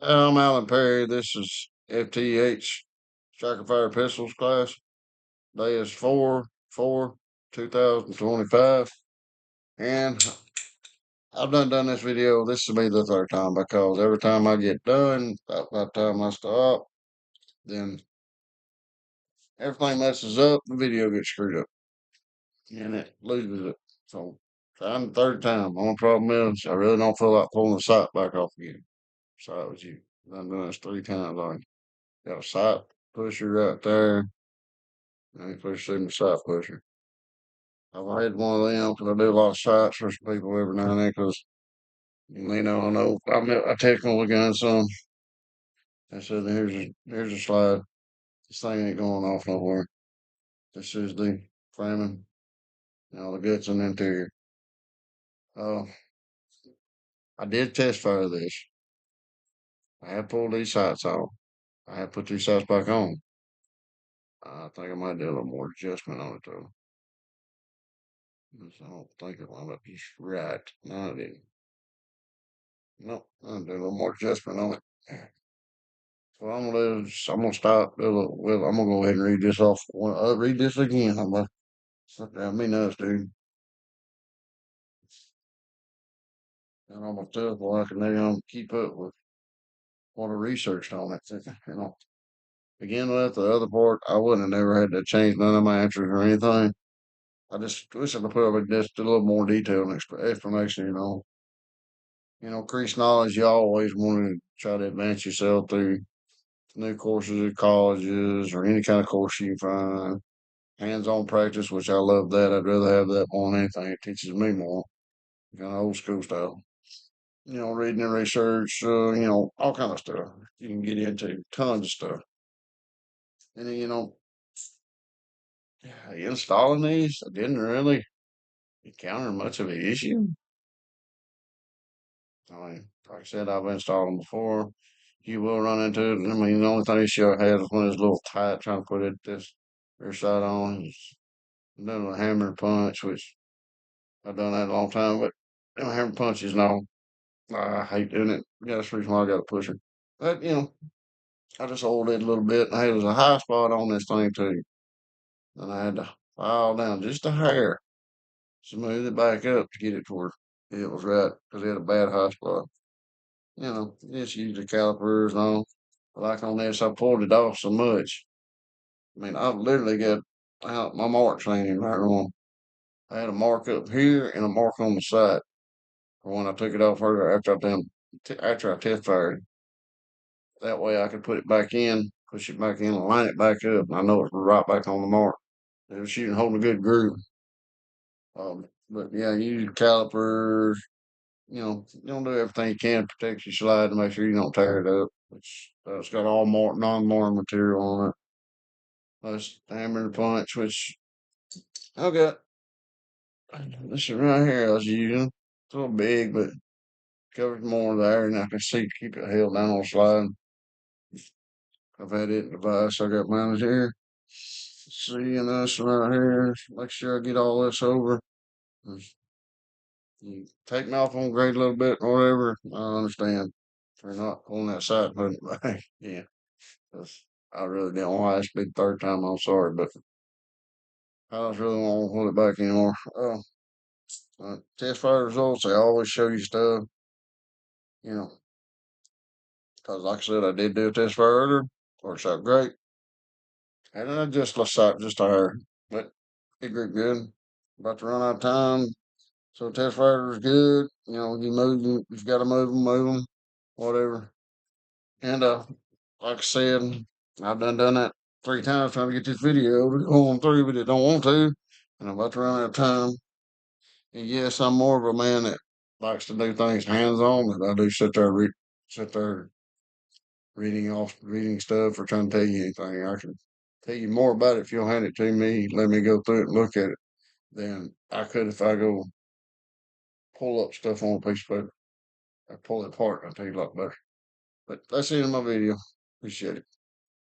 I'm Alan Perry. This is FTH Striker Fire Pistols class. Day is 4/4/2025. And I've done this video. This will be the third time because every time I get done, about that time I stop, then everything messes up, the video gets screwed up and it loses it. So I'm the third time. Only problem is I really don't feel like pulling the sight back off again. So it was you. I've done this 3 times already. Got a sight pusher right there. I ain't push through my sight pusher. I've had one of them because I do a lot of sights for some people every now and then because, I know I technically gun some. I said, here's a slide. This thing ain't going off nowhere. This is the framing and all the guts in the interior. Uh, I did test fire this. I have pulled these sights off. I have put these sights back on. I think I might do a little more adjustment on it though. I don't think it wound up just right. No, I didn't. Nope, I'll do a little more adjustment on it. So I'm gonna do is I'm gonna stop. Well, I'm gonna go ahead and read this off. Read this again. I'm gonna drive me nuts, dude. And I'm gonna tell boy I can keep up with what I researched on it. Begin with the other part. I wouldn't have never had to change none of my answers or anything. I just wish I could put up just a little more detail and explanation. Increase knowledge. You always want to try to advance yourself through new courses at colleges or any kind of course you can find. Hands-on practice, which I love that. I'd rather have that more than anything. It teaches me more, kind of old school style. Reading and research, all kind of stuff. You can get into tons of stuff. And then, installing these, I didn't really encounter much of an issue. I mean, like I said, I've installed them before. You will run into it. I mean, the only thing issue I had was when it's a little tight trying to put this rear side on. Doing a hammer and punch, which I've done that a long time, but hammer punches, no. I hate doing it. Yeah, that's the reason why I got a pusher. But, I just oiled it a little bit. And hey, there was a high spot on this thing too. And I had to file down just a hair, smooth it back up to get it to where it was right because it had a bad high spot. Just use the calipers and all. Like on this, I pulled it off so much. I mean, I've literally got out my marks ain't even right on. I had a mark up here and a mark on the side for when I took it off further after I test fired. That way I could put it back in, push it back in, and line it back up. And I know it's right back on the mark. It was shooting, holding a good groove. But yeah, use calipers. You don't do everything you can to protect your slide to make sure you don't tear it up. It's got all non-marring material on it. That's hammer and punch, which I got this is right here I was using. It's a little big, but covers more there, and I can see to keep it held down on the slide. I've had it in the vise. I got mine here. Seeing this right here. Make sure I get all this over. You take me off on grade a little bit or whatever. I understand. If you're not pulling that side and putting it back. Yeah. 'Cause I really didn't want to ask the third time. I'm sorry, but I don't really want to pull it back anymore. Test fire results, they always show you stuff, you know, because like I said, I did do a test fire earlier. Works out great. And then I just a hair, but it grew good. About to run out of time. So test fire is good. You've got to move them, whatever. And like I said, I've done that 3 times trying to get this video to go on through, but it don't want to. And I'm about to run out of time. And yes, I'm more of a man that likes to do things hands on, and I do sit there reading stuff or trying to tell you anything. I can tell you more about it if you'll hand it to me, let me go through it and look at it than I could if I go pull up stuff on a piece of paper. I pull it apart, I'll tell you a lot better. But that's the end of my video. Appreciate it.